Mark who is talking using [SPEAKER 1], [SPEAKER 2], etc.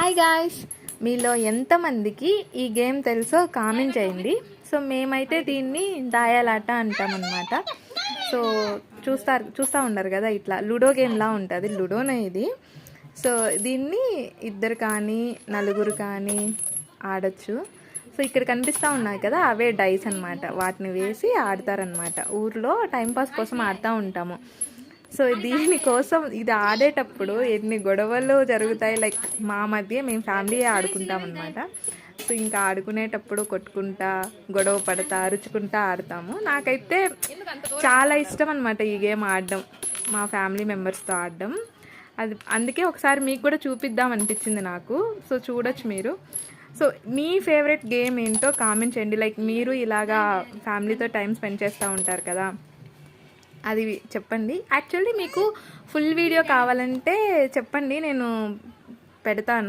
[SPEAKER 1] Hi guys, మీలో ఎంతమందికి ఈ గేమ్ తెలుసో కామెంట్ చేయండి. సో మేమైతే దీన్ని దాయాలాట అంటామన్నమాట. సో చూస్తూ ఉండరు కదా, ఇట్లా లూడో గేమ్లా ఉంటుంది. లూడోనే ఇది. సో దీన్ని ఇద్దరు కానీ నలుగురు కానీ ఆడచ్చు. సో ఇక్కడ కనిపిస్తూ ఉన్నాయి కదా, అవే డైస్ అన్నమాట. వాటిని వేసి ఆడతారనమాట. ఊర్లో టైంపాస్ కోసం ఆడుతూ ఉంటాము. సో దీనికోసం ఇది ఆడేటప్పుడు ఎన్ని గొడవలు జరుగుతాయి. లైక్ మా మధ్య మేము ఫ్యామిలీ ఆడుకుంటాం అనమాట. సో ఇంకా ఆడుకునేటప్పుడు కొట్టుకుంటా, గొడవ పడతా, అరుచుకుంటా ఆడతాము. నాకైతే చాలా ఇష్టం అనమాట ఈ గేమ్ ఆడడం, మా ఫ్యామిలీ మెంబర్స్తో ఆడడం. అది అందుకే ఒకసారి మీకు కూడా చూపిద్దాం అనిపించింది నాకు. సో చూడొచ్చు మీరు. సో మీ ఫేవరెట్ గేమ్ ఏంటో కామెంట్ చేయండి. లైక్ మీరు ఇలాగా ఫ్యామిలీతో టైం స్పెండ్ చేస్తూ ఉంటారు కదా, అది చెప్పండి. యాక్చువల్లీ మీకు ఫుల్ వీడియో కావాలంటే చెప్పండి, నేను పెడతాను.